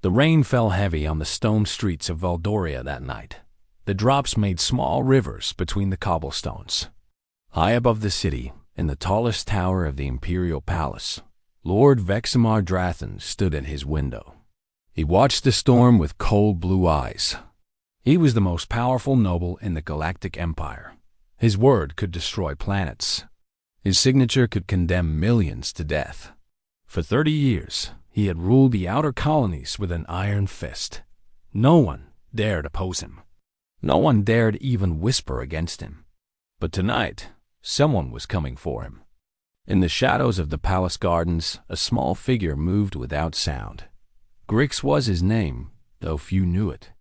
The rain fell heavy on the stone streets of Valdoria that night. The drops made small rivers between the cobblestones. High above the city, in the tallest tower of the imperial palace, Lord Vexamar Drathan stood at his window. He watched the storm with cold blue eyes. He was the most powerful noble in the Galactic Empire. His word could destroy planets. His signature could condemn millions to death. For 30 years, he had ruled the outer colonies with an iron fist. No one dared oppose him. No one dared even whisper against him. But tonight, someone was coming for him. In the shadows of the palace gardens, a small figure moved without sound. Grix was his name, though few knew it.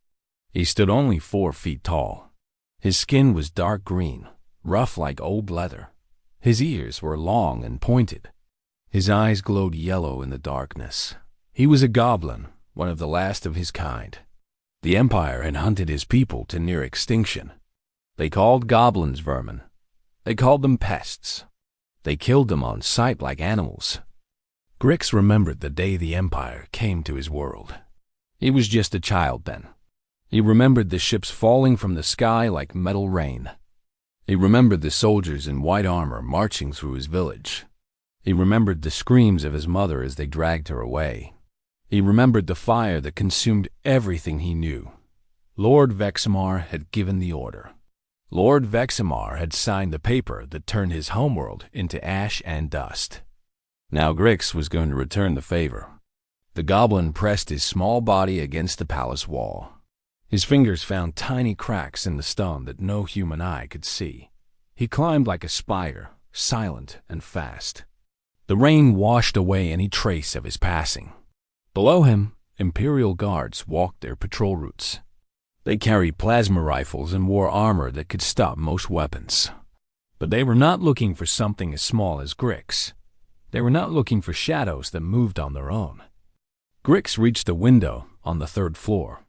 He stood only 4 feet tall. His skin was dark green, rough like old leather. His ears were long and pointed. His eyes glowed yellow in the darkness. He was a goblin, one of the last of his kind. The Empire had hunted his people to near extinction. They called goblins vermin. They called them pests. They killed them on sight like animals. Grix remembered the day the Empire came to his world. He was just a child then. He remembered the ships falling from the sky like metal rain. He remembered the soldiers in white armor marching through his village. He remembered the screams of his mother as they dragged her away. He remembered the fire that consumed everything he knew. Lord Vexamar had given the order. Lord Vexamar had signed the paper that turned his homeworld into ash and dust. Now Grix was going to return the favor. The goblin pressed his small body against the palace wall. His fingers found tiny cracks in the stone that no human eye could see. He climbed like a spider, silent and fast. The rain washed away any trace of his passing. Below him, Imperial guards walked their patrol routes. They carried plasma rifles and wore armor that could stop most weapons. But they were not looking for something as small as Grix. They were not looking for shadows that moved on their own. Grix reached a window on the 3rd floor.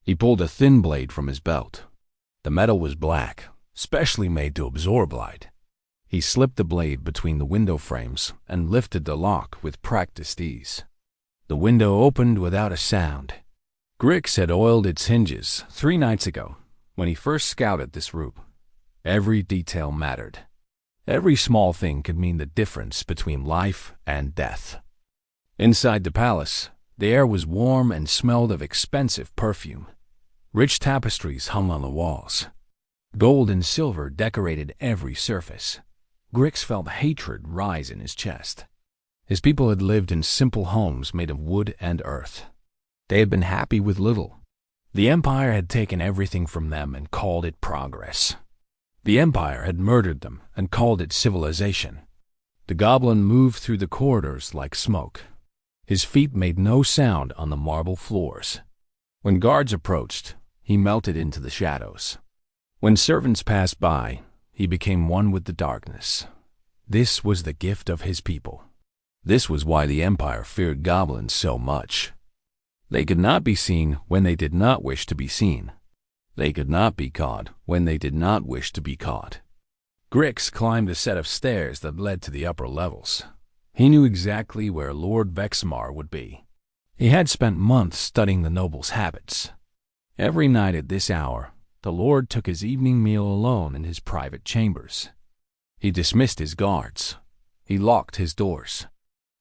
He pulled a thin blade from his belt. The metal was black, specially made to absorb light. He slipped the blade between the window frames and lifted the lock with practiced ease. The window opened without a sound. Grix had oiled its hinges 3 nights ago when he first scouted this room. Every detail mattered. Every small thing could mean the difference between life and death. Inside the palace, the air was warm and smelled of expensive perfume. Rich tapestries hung on the walls. Gold and silver decorated every surface. Grix felt hatred rise in his chest. His people had lived in simple homes made of wood and earth. They had been happy with little. The Empire had taken everything from them and called it progress. The Empire had murdered them and called it civilization. The goblin moved through the corridors like smoke. His feet made no sound on the marble floors. When guards approached, he melted into the shadows. When servants passed by, he became one with the darkness. This was the gift of his people. This was why the Empire feared goblins so much. They could not be seen when they did not wish to be seen. They could not be caught when they did not wish to be caught. Grix climbed a set of stairs that led to the upper levels. He knew exactly where Lord Vexamar would be. He had spent months studying the noble's habits. Every night at this hour, the Lord took his evening meal alone in his private chambers. He dismissed his guards. He locked his doors.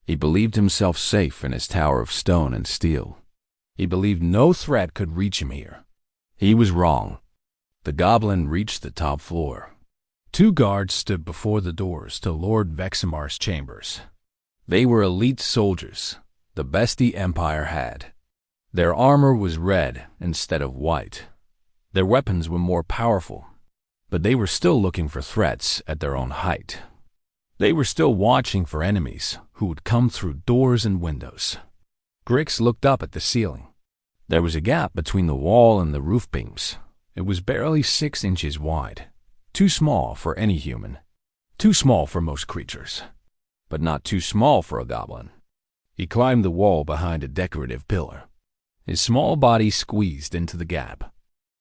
He believed himself safe in his tower of stone and steel. He believed no threat could reach him here. He was wrong. The goblin reached the top floor. 2 guards stood before the doors to Lord Vexamar's chambers. They were elite soldiers, the best the Empire had. Their armor was red instead of white. Their weapons were more powerful, but they were still looking for threats at their own height. They were still watching for enemies who would come through doors and windows. Grix looked up at the ceiling. There was a gap between the wall and the roof beams. It was barely 6 inches wide. Too small for any human. Too small for most creatures. But not too small for a goblin. He climbed the wall behind a decorative pillar. His small body squeezed into the gap.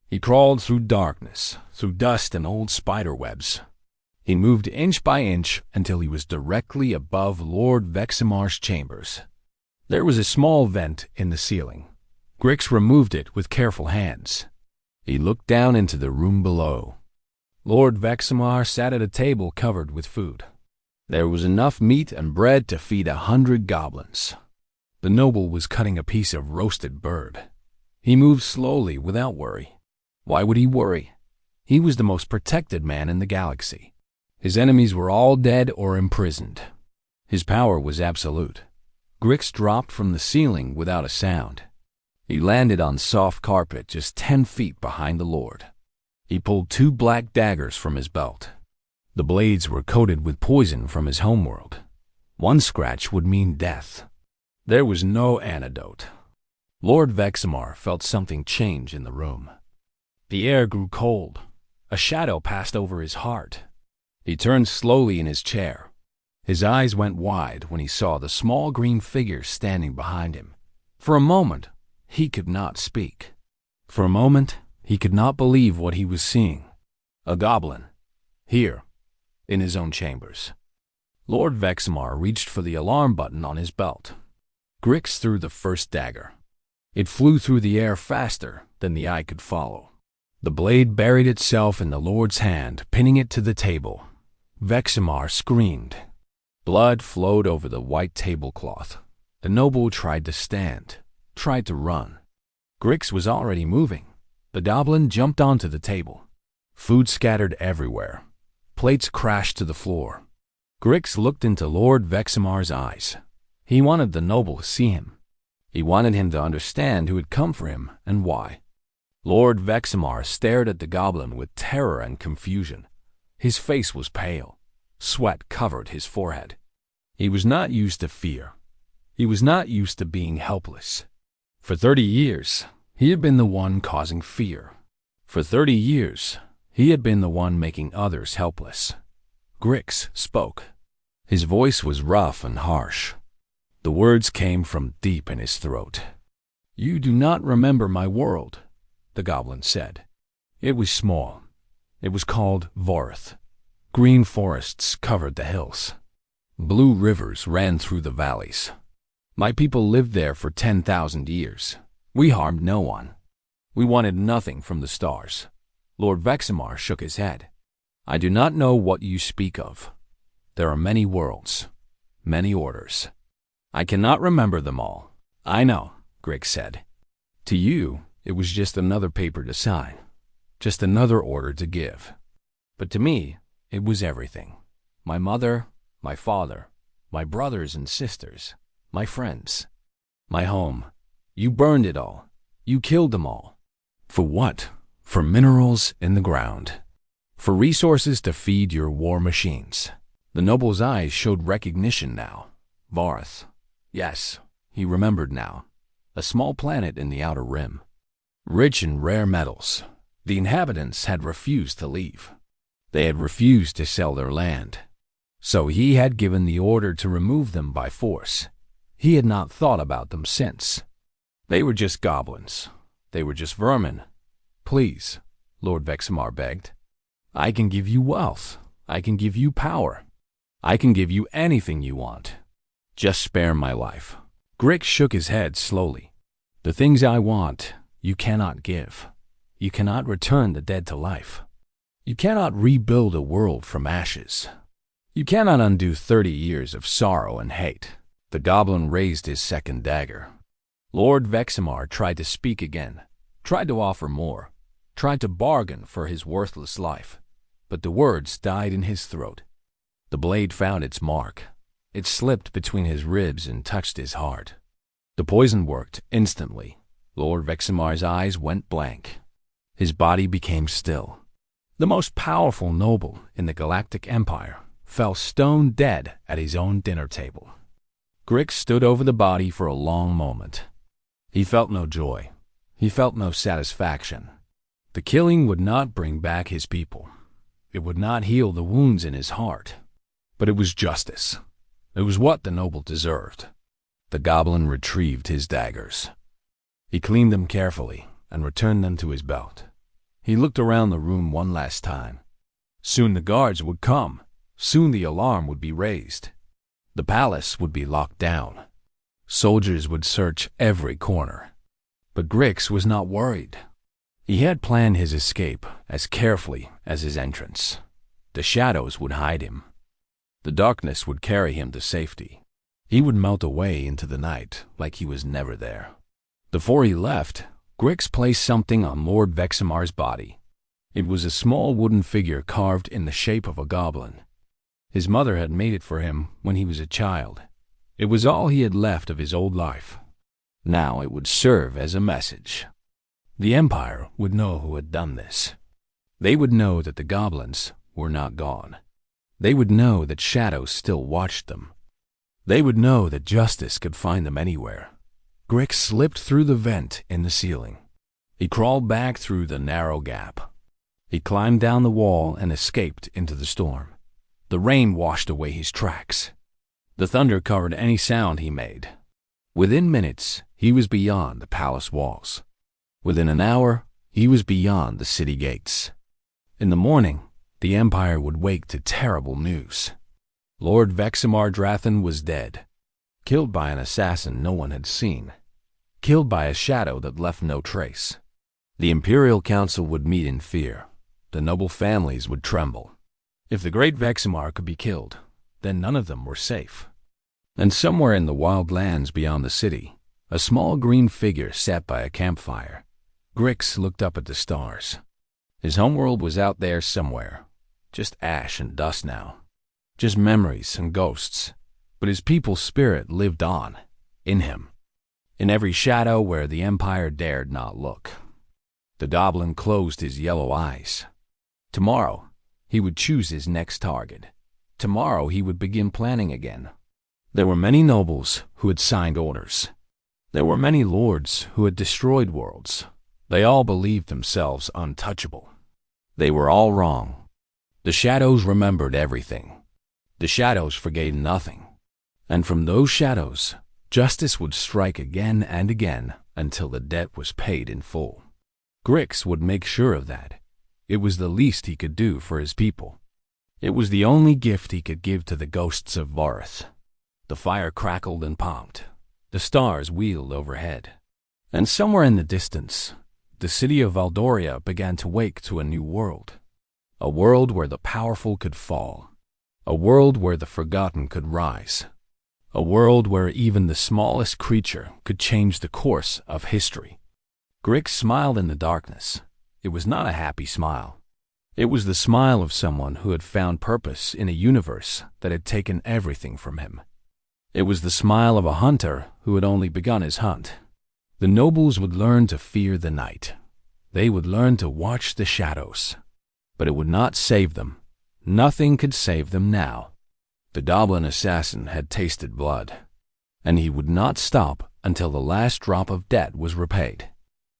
He crawled through darkness, through dust and old spider webs. He moved inch by inch until he was directly above Lord Vexamar's chambers. There was a small vent in the ceiling. Grix removed it with careful hands. He looked down into the room below. Lord Vexamar sat at a table covered with food. There was enough meat and bread to feed 100 goblins. The noble was cutting a piece of roasted bird. He moved slowly without worry. Why would he worry? He was the most protected man in the galaxy. His enemies were all dead or imprisoned. His power was absolute. Grix dropped from the ceiling without a sound. He landed on soft carpet just 10 feet behind the Lord. He pulled 2 black daggers from his belt. The blades were coated with poison from his homeworld. One scratch would mean death. There was no antidote. Lord Vexamar felt something change in the room. The air grew cold. A shadow passed over his heart. He turned slowly in his chair. His eyes went wide when he saw the small green figure standing behind him. For a moment, he could not speak. For a moment, he could not believe what he was seeing. A goblin. Here, in his own chambers. Lord Vexamar reached for the alarm button on his belt. Grix threw the first dagger. It flew through the air faster than the eye could follow. The blade buried itself in the Lord's hand, pinning it to the table. Vexamar screamed. Blood flowed over the white tablecloth. The noble tried to stand, tried to run. Grix was already moving. The goblin jumped onto the table. Food scattered everywhere. Plates crashed to the floor. Grix looked into Lord Vexamar's eyes. He wanted the noble to see him. He wanted him to understand who had come for him and why. Lord Vexamar stared at the goblin with terror and confusion. His face was pale. Sweat covered his forehead. He was not used to fear. He was not used to being helpless. For 30 years, he had been the one causing fear. For 30 years, he had been the one making others helpless. Grix spoke. His voice was rough and harsh. The words came from deep in his throat. "You do not remember my world," the goblin said. It was small. It was called Vorth. Green forests covered the hills. Blue rivers ran through the valleys. My people lived there for 10,000 years. We harmed no one. We wanted nothing from the stars. Lord Vexamar shook his head. "I do not know what you speak of. There are many worlds, many orders. I cannot remember them all." "I know," Grix said. "To you, it was just another paper to sign, just another order to give. But to me, it was everything. My mother, my father, my brothers and sisters, my friends, my home. You burned it all. You killed them all. For what? For minerals in the ground. For resources to feed your war machines." The noble's eyes showed recognition now. Vorth. Yes, he remembered now. A small planet in the outer rim. Rich in rare metals. The inhabitants had refused to leave. They had refused to sell their land. So he had given the order to remove them by force. He had not thought about them since. They were just goblins. They were just vermin. "Please," Lord Vexamar begged. "I can give you wealth. I can give you power. I can give you anything you want. Just spare my life." Grix shook his head slowly. "The things I want, you cannot give. You cannot return the dead to life. You cannot rebuild a world from ashes. You cannot undo 30 years of sorrow and hate." The goblin raised his second dagger. Lord Vexamar tried to speak again, tried to offer more, tried to bargain for his worthless life, but the words died in his throat. The blade found its mark. It slipped between his ribs and touched his heart. The poison worked instantly. Lord Vexamar's eyes went blank. His body became still. The most powerful noble in the Galactic Empire fell stone dead at his own dinner table. Grix stood over the body for a long moment. He felt no joy. He felt no satisfaction. The killing would not bring back his people. It would not heal the wounds in his heart. But it was justice. It was what the noble deserved. The goblin retrieved his daggers. He cleaned them carefully and returned them to his belt. He looked around the room one last time. Soon the guards would come. Soon the alarm would be raised. The palace would be locked down. Soldiers would search every corner. But Grix was not worried. He had planned his escape as carefully as his entrance. The shadows would hide him. The darkness would carry him to safety. He would melt away into the night like he was never there. Before he left, Grix placed something on Lord Veximar's body. It was a small wooden figure carved in the shape of a goblin. His mother had made it for him when he was a child. It was all he had left of his old life. Now it would serve as a message. The Empire would know who had done this. They would know that the goblins were not gone. They would know that shadows still watched them. They would know that justice could find them anywhere. Grix slipped through the vent in the ceiling. He crawled back through the narrow gap. He climbed down the wall and escaped into the storm. The rain washed away his tracks. The thunder covered any sound he made. Within minutes, he was beyond the palace walls. Within an hour, he was beyond the city gates. In the morning, the Empire would wake to terrible news. Lord Veximar Drathan was dead, killed by an assassin no one had seen, killed by a shadow that left no trace. The Imperial Council would meet in fear. The noble families would tremble. If the great Veximar could be killed, then none of them were safe. And somewhere in the wild lands beyond the city, a small green figure sat by a campfire. Grix looked up at the stars. His homeworld was out there somewhere, just ash and dust now, just memories and ghosts. But his people's spirit lived on, in him, in every shadow where the Empire dared not look. The goblin closed his yellow eyes. Tomorrow, he would choose his next target. Tomorrow he would begin planning again. There were many nobles who had signed orders. There were many lords who had destroyed worlds. They all believed themselves untouchable. They were all wrong. The shadows remembered everything. The shadows forgave nothing. And from those shadows, justice would strike again and again until the debt was paid in full. Grix would make sure of that. It was the least he could do for his people. It was the only gift he could give to the ghosts of Varth. The fire crackled and pumped. The stars wheeled overhead. And somewhere in the distance, the city of Valdoria began to wake to a new world. A world where the powerful could fall. A world where the forgotten could rise. A world where even the smallest creature could change the course of history. Grix smiled in the darkness. It was not a happy smile. It was the smile of someone who had found purpose in a universe that had taken everything from him. It was the smile of a hunter who had only begun his hunt. The nobles would learn to fear the night. They would learn to watch the shadows. But it would not save them. Nothing could save them now. The goblin assassin had tasted blood, and he would not stop until the last drop of debt was repaid.